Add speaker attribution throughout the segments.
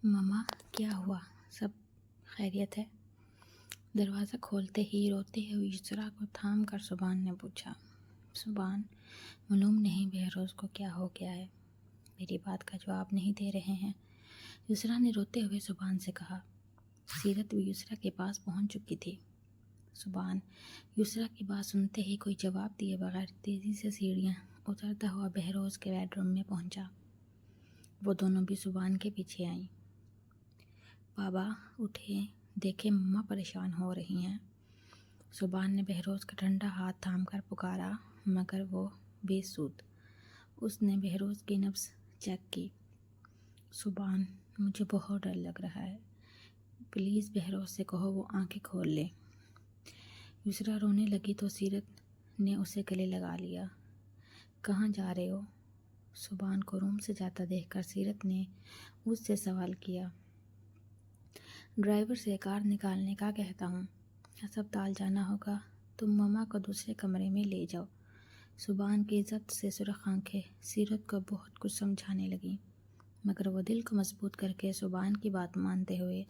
Speaker 1: ماما کیا ہوا؟ سب خیریت ہے؟ دروازہ کھولتے ہی روتے ہوئے یسرا کو تھام کر سبحان نے پوچھا۔ سبحان معلوم نہیں بہروز کو کیا ہو گیا ہے، میری بات کا جواب نہیں دے رہے ہیں، یسرا نے روتے ہوئے سبحان سے کہا۔ سیرت بھی یسرا کے پاس پہنچ چکی تھی۔ سبحان یسرا کی بات سنتے ہی کوئی جواب دیے بغیر تیزی سے سیڑھیاں اترتا ہوا بہروز کے بیڈ روم میں پہنچا۔ وہ دونوں بھی سبحان کے پیچھے آئیں۔ بابا اٹھے، دیکھے مما پریشان ہو رہی ہیں۔ سبحان نے بہروز کا ٹھنڈا ہاتھ تھام کر پکارا، مگر وہ بے سود۔ اس نے بہروز کی نبض چیک کی۔ سبحان مجھے بہت ڈر لگ رہا ہے، پلیز بہروز سے کہو وہ آنکھیں کھول لے۔ یسرا رونے لگی تو سیرت نے اسے گلے لگا لیا۔ کہاں جا رہے ہو؟ سبحان کو روم سے جاتا دیکھ کر سیرت نے اس سے سوال کیا۔ ڈرائیور سے کار نکالنے کا کہتا ہوں، ہسپتال جانا ہوگا، تم مما کو دوسرے کمرے میں لے جاؤ۔ سبحان کی ضبط سے سرخ آنکھیں سیرت کو بہت کچھ سمجھانے لگیں، مگر وہ دل کو مضبوط کر کے سبحان کی بات مانتے ہوئے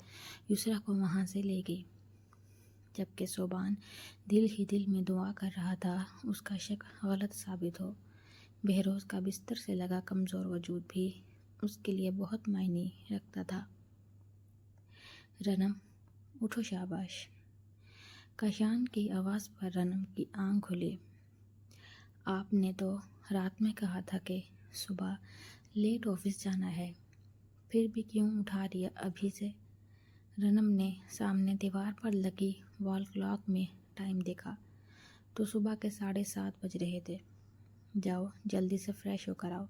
Speaker 1: یسرا کو وہاں سے لے گئی۔ جبکہ سبحان دل ہی دل میں دعا کر رہا تھا اس کا شک غلط ثابت ہو۔ بہروز کا بستر سے لگا کمزور وجود بھی اس کے لیے بہت معنی رکھتا تھا۔ رنم اٹھو، شاباش۔ کشان کی آواز پر رنم کی آنکھ کھلی۔ آپ نے تو رات میں کہا تھا کہ صبح لیٹ آفس جانا ہے، پھر بھی کیوں اٹھا دیا ابھی سے؟ رنم نے سامنے دیوار پر لگی وال کلاک میں ٹائم دیکھا تو صبح کے 7:30 بج رہے تھے۔ جاؤ جلدی سے فریش ہو کر آؤ۔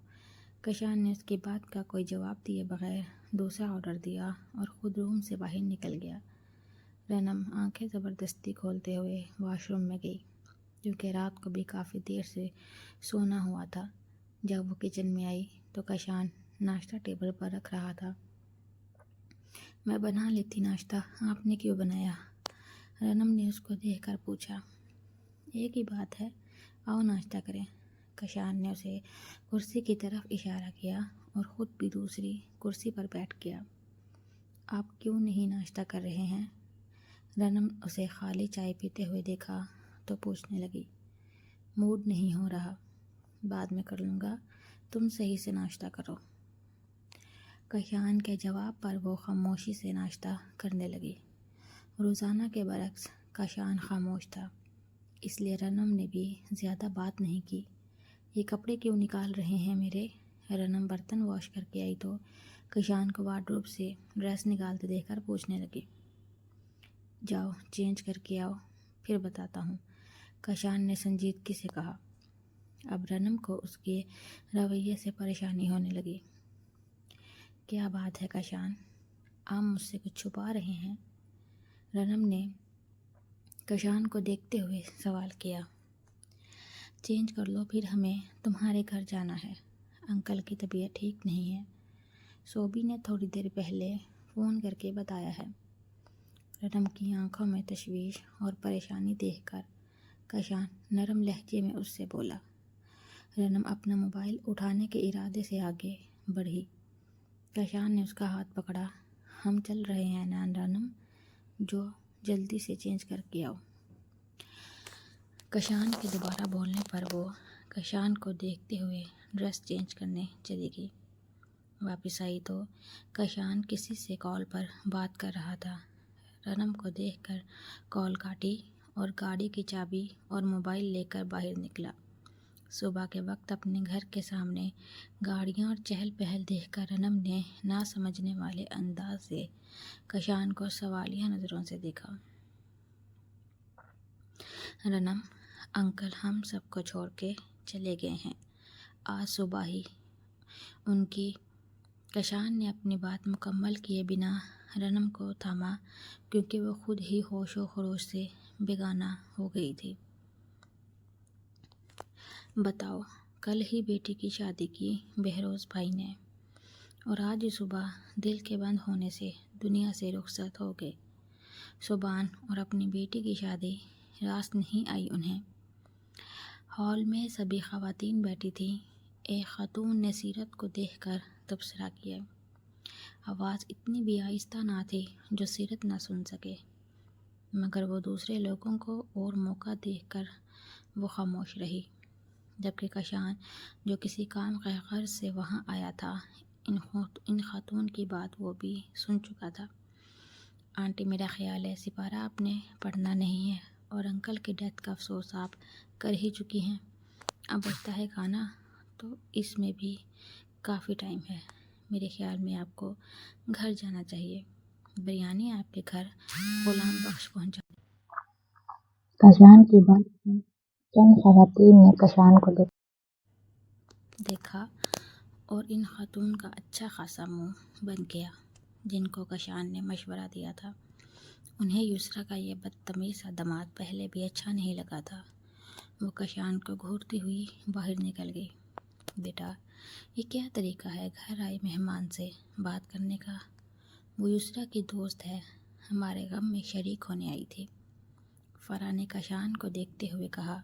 Speaker 1: کشان نے اس کی بات کا کوئی جواب دیے بغیر دوسرا آرڈر دیا اور خود روم سے باہر نکل گیا۔ رنم آنکھیں زبردستی کھولتے ہوئے واش روم میں گئی، کیونکہ رات کو بھی کافی دیر سے سونا ہوا تھا۔ جب وہ کچن میں آئی تو کشان ناشتہ ٹیبل پر رکھ رہا تھا۔ میں بنا لیتی ناشتہ، آپ نے کیوں بنایا؟ رنم نے اس کو دیکھ کر پوچھا۔ ایک ہی بات ہے، آؤ ناشتہ کریں۔ کشان نے اسے کرسی کی طرف اشارہ کیا اور خود بھی دوسری کرسی پر بیٹھ گیا۔ آپ کیوں نہیں ناشتہ کر رہے ہیں؟ رنم اسے خالی چائے پیتے ہوئے دیکھا تو پوچھنے لگی۔ موڈ نہیں ہو رہا، بعد میں کر لوں گا، تم صحیح سے ناشتہ کرو۔ کشان کے جواب پر وہ خاموشی سے ناشتہ کرنے لگی۔ روزانہ کے برعکس کشان خاموش تھا، اس لیے رنم نے بھی زیادہ بات نہیں کی۔ یہ کپڑے کیوں نکال رہے ہیں میرے؟ رنم برتن واش کر کے آئی تو کشان کو وارڈروب سے ڈریس نکالتے دیکھ کر پوچھنے لگی۔ جاؤ چینج کر کے آؤ، پھر بتاتا ہوں، کشان نے سنجیدگی سے کہا۔ اب رنم کو اس کے رویے سے پریشانی ہونے لگی۔ کیا بات ہے کشان، آپ مجھ سے کچھ چھپا رہے ہیں؟ رنم نے کشان کو دیکھتے ہوئے سوال کیا۔ چینج کر لو، پھر ہمیں تمہارے گھر جانا ہے، انکل کی طبیعت ٹھیک نہیں ہے، صوبی نے تھوڑی دیر پہلے فون کر کے بتایا ہے۔ رنم کی آنکھوں میں تشویش اور پریشانی دیکھ کر کشان نرم لہجے میں اس سے بولا۔ رنم اپنا موبائل اٹھانے کے ارادے سے آگے بڑھی۔ کشان نے اس کا ہاتھ پکڑا۔ ہم چل رہے ہیں نا رنم، جو جلدی سے چینج کر کے آؤ۔ کشان کے دوبارہ بولنے پر وہ کشان کو دیکھتے ہوئے ڈریس چینج کرنے چلی گئی۔ واپس آئی تو کشان کسی سے کال پر بات کر رہا تھا۔ رنم کو دیکھ کر کال کاٹی اور گاڑی کی چابی اور موبائل لے کر باہر نکلا۔ صبح کے وقت اپنے گھر کے سامنے گاڑیاں اور چہل پہل دیکھ کر رنم نے نہ سمجھنے والے انداز سے کشان کو سوالیہ نظروں سے دیکھا۔ رنم، انکل ہم سب کو چھوڑ کے چلے گئے ہیں آج صبح ہی، ان کی۔ کشان نے اپنی بات مکمل کیے بنا رنم کو تھاما، کیونکہ وہ خود ہی ہوش و خروش سے بیگانہ ہو گئی تھی۔ بتاؤ، کل ہی بیٹی کی شادی کی بہروز بھائی نے، اور آج ہی صبح دل کے بند ہونے سے دنیا سے رخصت ہو گئے۔ سبحان اور اپنی بیٹی کی شادی راست نہیں آئی انہیں۔ ہال میں سبھی خواتین بیٹھی تھیں۔ ایک خاتون نے سیرت کو دیکھ کر تبصرہ کیا۔ آواز اتنی بھی آہستہ نہ تھی جو سیرت نہ سن سکے، مگر وہ دوسرے لوگوں کو اور موقع دیکھ کر وہ خاموش رہی، جبکہ کشان جو کسی کام کے غرض سے وہاں آیا تھا ان خاتون کی بات وہ بھی سن چکا تھا۔ آنٹی، میرا خیال ہے سپارہ آپ نے پڑھنا نہیں ہے اور انکل کی ڈیتھ کا افسوس آپ کر ہی چکی ہیں۔ اب بچتا ہے کھانا، تو اس میں بھی کافی ٹائم ہے۔ میرے خیال میں آپ کو گھر جانا چاہیے۔ بریانی آپ کے گھر غلام بخش پہنچا۔
Speaker 2: کشان کی بات سن چند خواتین نے کشان کو
Speaker 1: دیکھا اور ان خاتون کا اچھا خاصا منہ بن گیا جن کو کشان نے مشورہ دیا تھا۔ انہیں یسریٰ کا یہ بدتمیز سا داماد پہلے بھی اچھا نہیں لگا تھا۔ وہ کشان کو گھورتی ہوئی باہر نکل گئی۔ بیٹا، یہ کیا طریقہ ہے گھر آئے مہمان سے بات کرنے کا؟ وہ یسریٰ کی دوست ہے، ہمارے غم میں شریک ہونے آئی تھی، فرح نے کشان کو دیکھتے ہوئے کہا۔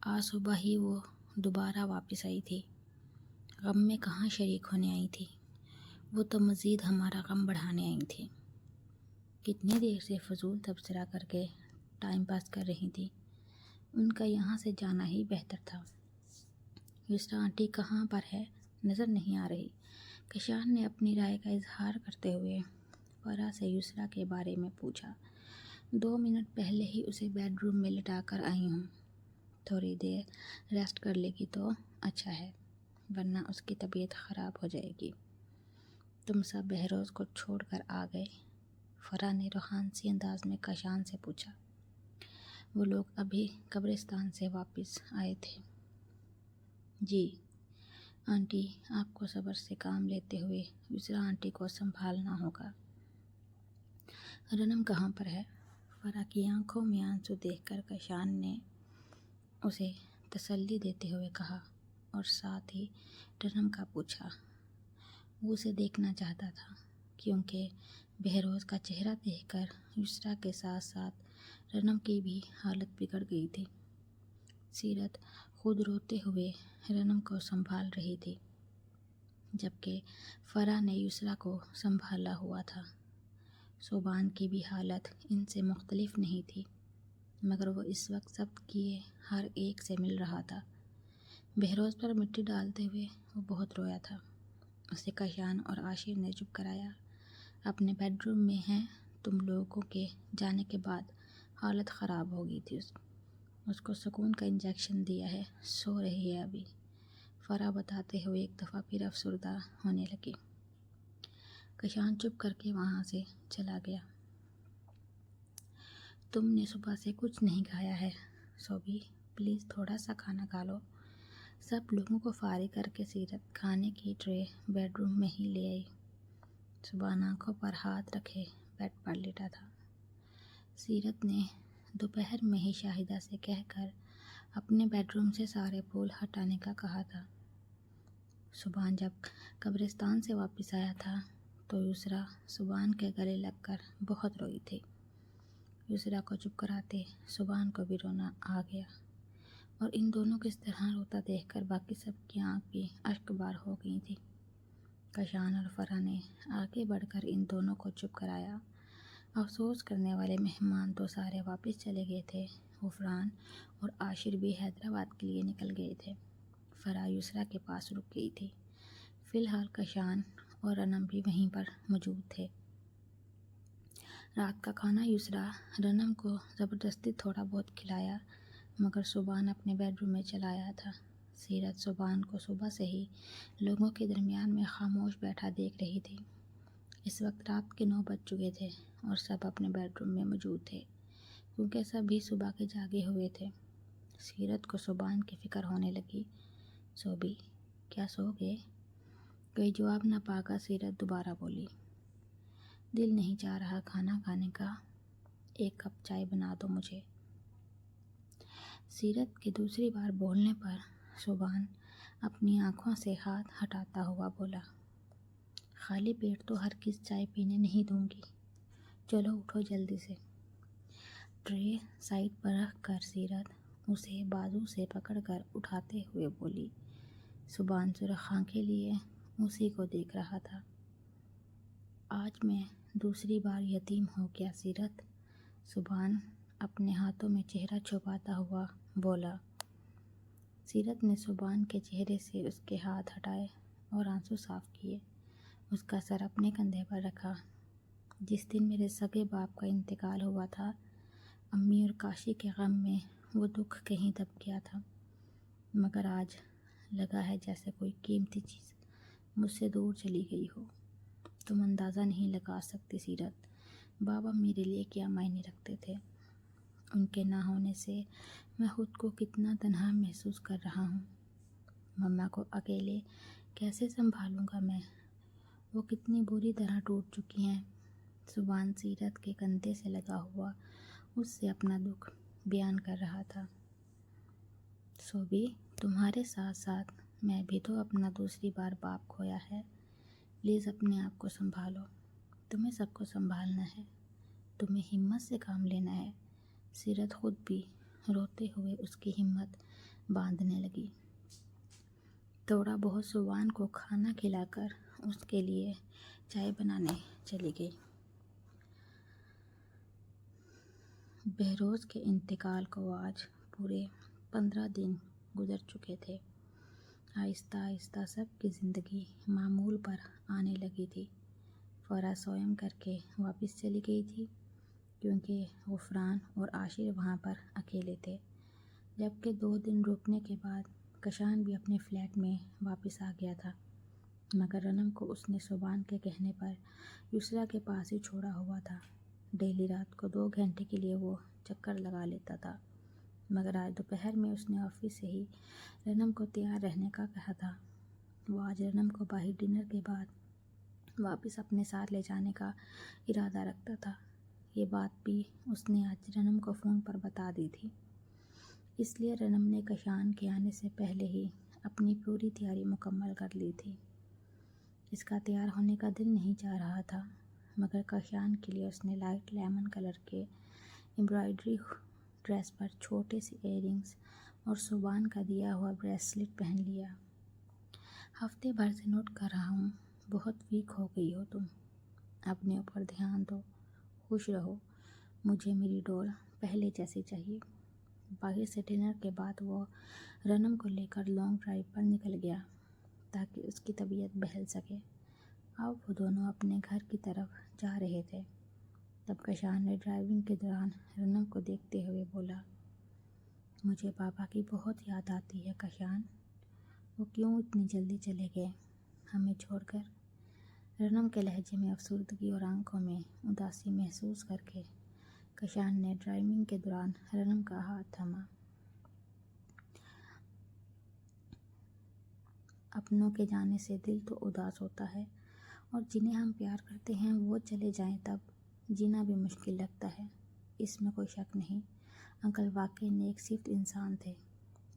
Speaker 1: آج صبح ہی وہ دوبارہ واپس آئی تھی، غم میں کہاں شریک ہونے آئی تھی، وہ تو مزید ہمارا غم بڑھانے آئی تھی۔ کتنی دیر سے فضول تبصرہ کر کے ٹائم پاس کر رہی تھی، ان کا یہاں سے جانا ہی بہتر تھا۔ یسریٰ آنٹی کہاں پر ہے؟ نظر نہیں آ رہی، کشان نے اپنی رائے کا اظہار کرتے ہوئے فرح سے یسریٰ کے بارے میں پوچھا۔ 2 منٹ پہلے ہی اسے بیڈ روم میں لٹا کر آئی ہوں، تھوڑی دیر ریسٹ کر لے گی تو اچھا ہے، ورنہ اس کی طبیعت خراب ہو جائے گی۔ تم سب بہروز کو چھوڑ کر آ گئے؟ فرح نے روحانسی انداز میں کشان سے پوچھا۔ وہ لوگ ابھی قبرستان سے واپس آئے تھے۔ جی آنٹی، آپ کو صبر سے کام لیتے ہوئے یسریٰ آنٹی کو سنبھالنا ہوگا۔ رنم کہاں پر ہے؟ فرح کی آنکھوں میں آنسو دیکھ کر کشان نے اسے تسلی دیتے ہوئے کہا اور ساتھ ہی رنم کا پوچھا۔ وہ اسے دیکھنا چاہتا تھا کیونکہ بہروز کا چہرہ دیکھ کر یسریٰ کے ساتھ ساتھ رنم کی بھی حالت بگڑ گئی تھی۔ سیرت خود روتے ہوئے رنم کو سنبھال رہی تھی، جبکہ فرح نے یسریٰ کو سنبھالا ہوا تھا۔ صوبان کی بھی حالت ان سے مختلف نہیں تھی، مگر وہ اس وقت ضبط کیے ہر ایک سے مل رہا تھا۔ بہروز پر مٹی ڈالتے ہوئے وہ بہت رویا تھا۔ اسے کشان اور عاشر نے چپ کرایا۔ اپنے بیڈ روم میں ہیں، تم لوگوں کے جانے کے بعد حالت خراب ہو گئی تھی، اس کو سکون کا انجیکشن دیا ہے، سو رہی ہے ابھی، فرح بتاتے ہوئے ایک دفعہ پھر افسردہ ہونے لگی۔ کشان چپ کر کے وہاں سے چلا گیا۔ تم نے صبح سے کچھ نہیں کھایا ہے صوبی، پلیز تھوڑا سا کھانا کھا لو۔ سب لوگوں کو فارغ کر کے سیرت کھانے کی ٹرے بیڈ روم میں ہی لے آئی۔ صبان آنکھوں پر ہاتھ رکھے بیڈ پر لیٹا تھا۔ سیرت نے دوپہر میں ہی شاہدہ سے کہہ کر اپنے بیڈ روم سے سارے پھول ہٹانے کا کہا تھا۔ صبان جب قبرستان سے واپس آیا تھا تو یسریٰ صبان کے گلے لگ کر بہت روئی تھی۔ یسریٰ کو چپ کراتے صبان کو بھی رونا آ گیا، اور ان دونوں کو اس طرح روتا دیکھ کر باقی سب کی آنکھ بھی اشک بار ہو گئی تھی۔ کشان اور فرح نے آگے بڑھ کر ان دونوں کو چپ کرایا۔ افسوس کرنے والے مہمان تو سارے واپس چلے گئے تھے، غفران اور عاشر بھی حیدرآباد کے لیے نکل گئے تھے۔ فرح یسریٰ کے پاس رک گئی تھی۔ فی الحال کشان اور رنم بھی وہیں پر موجود تھے۔ رات کا کھانا یسریٰ رنم کو زبردستی تھوڑا بہت کھلایا، مگر صبان اپنے بیڈ روم میں چلا آیا تھا۔ سیرت صبان کو صبح سے ہی لوگوں کے درمیان میں خاموش بیٹھا دیکھ رہی تھی۔ اس وقت رات کے 9 بج چکے تھے اور سب اپنے بیڈ روم میں موجود تھے، کیونکہ سبھی صبح کے جاگے ہوئے تھے۔ سیرت کو صبان کی فکر ہونے لگی۔ صوبی، کیا سو گئے؟ کوئی جواب نہ پا کر سیرت دوبارہ بولی۔ دل نہیں چاہ رہا کھانا کھانے کا، 1 کپ چائے بنا دو مجھے۔ سیرت کے دوسری بار بولنے پر صبان اپنی آنکھوں سے ہاتھ ہٹاتا ہوا بولا۔ خالی پیٹ تو ہرگز چائے پینے نہیں دوں گی، چلو اٹھو جلدی سے۔ ٹرے سائڈ پر رکھ کر سیرت اسے بازو سے پکڑ کر اٹھاتے ہوئے بولی۔ صبان سرخ آنکھیں لیے اسی کو دیکھ رہا تھا۔ آج میں دوسری بار یتیم ہو گیا سیرت، سبحان اپنے ہاتھوں میں چہرہ چھپاتا ہوا بولا۔ سیرت نے سبحان کے چہرے سے اس کے ہاتھ ہٹائے اور آنسو صاف کیے، اس کا سر اپنے کندھے پر رکھا۔ جس دن میرے سگے باپ کا انتقال ہوا تھا، امی اور کاشی کے غم میں وہ دکھ کہیں دب گیا تھا، مگر آج لگا ہے جیسے کوئی قیمتی چیز مجھ سے دور چلی گئی ہو۔ تم اندازہ نہیں لگا سکتی سیرت، بابا میرے لیے کیا معنی رکھتے تھے۔ ان کے نہ ہونے سے میں خود کو کتنا تنہا محسوس کر رہا ہوں۔ مما کو اکیلے کیسے سنبھالوں گا میں، وہ کتنی بری طرح ٹوٹ چکی ہیں۔ سبحان سیرت کے کندھے سے لگا ہوا اس سے اپنا دکھ بیان کر رہا تھا۔ سوبی، تمہارے ساتھ ساتھ میں بھی تو اپنا دوسری بار باپ کھویا ہے، پلیز اپنے آپ کو سنبھالو، تمہیں سب کو سنبھالنا ہے، تمہیں ہمت سے کام لینا ہے۔ سیرت خود بھی روتے ہوئے اس کی ہمت باندھنے لگی۔ تھوڑا بہت سبحان کو کھانا کھلا کر اس کے لیے چائے بنانے چلی گئی۔ بہروز کے انتقال کو آج پورے 15 دن گزر چکے تھے۔ آہستہ آہستہ سب کی زندگی معمول پر آنے لگی تھی۔ فرح سوئم کر کے واپس چلی گئی تھی، کیونکہ غفران اور عاشر وہاں پر اکیلے تھے، جبکہ 2 دن رکنے کے بعد کشان بھی اپنے فلیٹ میں واپس آ گیا تھا، مگر رنم کو اس نے سبحان کے کہنے پر یسریٰ کے پاس ہی چھوڑا ہوا تھا۔ ڈیلی رات کو 2 گھنٹے کے لیے وہ چکر لگا لیتا تھا، مگر آج دوپہر میں اس نے آفس سے ہی رنم کو تیار رہنے کا کہا تھا۔ وہ آج رنم کو باہر ڈنر کے بعد واپس اپنے ساتھ لے جانے کا ارادہ رکھتا تھا۔ یہ بات بھی اس نے آج رنم کو فون پر بتا دی تھی، اس لیے رنم نے کشان کے آنے سے پہلے ہی اپنی پوری تیاری مکمل کر لی تھی۔ اس کا تیار ہونے کا دل نہیں چاہ رہا تھا، مگر کشان کے لیے اس نے لائٹ لیمن کلر کے امبرائڈری ڈریس پر چھوٹے سے ایئر رنگز اور سبحان کا دیا ہوا بریسلٹ پہن لیا۔ ہفتے بھر سے نوٹ کر رہا ہوں، بہت ویک ہو گئی ہو تم، اپنے اوپر دھیان دو، خوش رہو، مجھے میری ڈول پہلے جیسی چاہیے۔ باہر سے ڈنر کے بعد وہ رنم کو لے کر لانگ ڈرائیو پر نکل گیا تاکہ اس کی طبیعت بہل سکے۔ اب وہ دونوں اپنے گھر کی طرف جا رہے تھے، تب کشان نے ڈرائیونگ کے دوران رنم کو دیکھتے ہوئے بولا، مجھے پاپا کی بہت یاد آتی ہے کشان، وہ کیوں اتنی جلدی چلے گئے ہمیں چھوڑ کر؟ رنم کے لہجے میں افسردگی اور آنکھوں میں اداسی محسوس کر کے کشان نے ڈرائیونگ کے دوران رنم کا ہاتھ تھاما۔ اپنوں کے جانے سے دل تو اداس ہوتا ہے، اور جنہیں ہم پیار کرتے ہیں وہ چلے جائیں تب جینا بھی مشکل لگتا ہے، اس میں کوئی شک نہیں۔ انکل واقعی نیک صفت انسان تھے،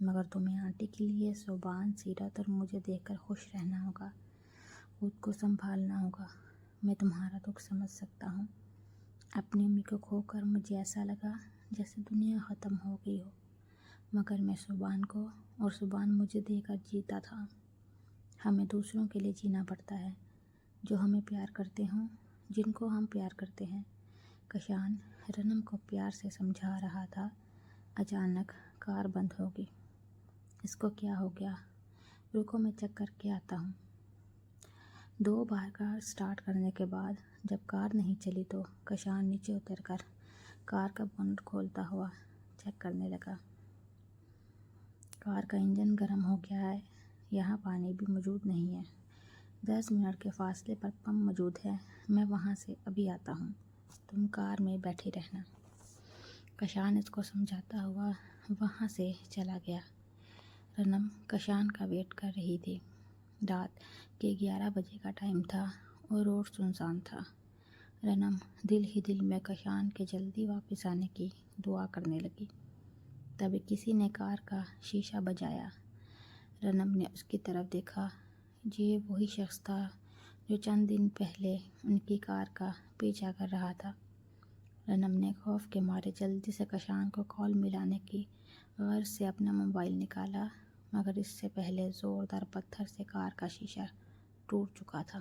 Speaker 1: مگر تمہیں آنٹی کے لیے سبحان، سیرت اور مجھے دیکھ کر خوش رہنا ہوگا، خود کو سنبھالنا ہوگا۔ میں تمہارا دکھ سمجھ سکتا ہوں۔ اپنی امی کو کھو کر مجھے ایسا لگا جیسے دنیا ختم ہو گئی ہو، مگر میں سبحان کو اور سبحان مجھے دے کر جیتا تھا۔ ہمیں دوسروں کے لیے جینا پڑتا ہے، جو ہمیں پیار کرتے ہوں، جن کو ہم پیار کرتے ہیں۔ کشان رنم کو پیار سے سمجھا رہا تھا۔ اچانک کار بند ہو گئی۔ اس کو کیا ہو گیا؟ رکو میں چیک کر کے آتا ہوں۔ 2 بار کار سٹارٹ کرنے کے بعد جب کار نہیں چلی تو کشان نیچے اتر کر کار کا بونٹ کھولتا ہوا چیک کرنے لگا۔ کار کا انجن گرم ہو گیا ہے، یہاں پانی بھی موجود نہیں ہے، 10 منٹ کے فاصلے پر پمپ موجود ہے، میں وہاں سے ابھی آتا ہوں، تم کار میں بیٹھی رہنا۔ کشان اس کو سمجھاتا ہوا وہاں سے چلا گیا۔ رنم کشان کا ویٹ کر رہی تھی۔ رات کے 11 بجے کا ٹائم تھا اور روڈ سنسان تھا۔ رنم دل ہی دل میں کشان کے جلدی واپس آنے کی دعا کرنے لگی۔ تبھی کسی نے کار کا شیشہ بجایا۔ رنم نے اس کی طرف دیکھا، یہ وہی شخص تھا جو چند دن پہلے ان کی کار کا پیچھا کر رہا تھا۔ رنم نے خوف کے مارے جلدی سے کشان کو کال ملانے کی غرض سے اپنا موبائل نکالا، مگر اس سے پہلے زوردار پتھر سے کار کا شیشہ ٹوٹ چکا تھا۔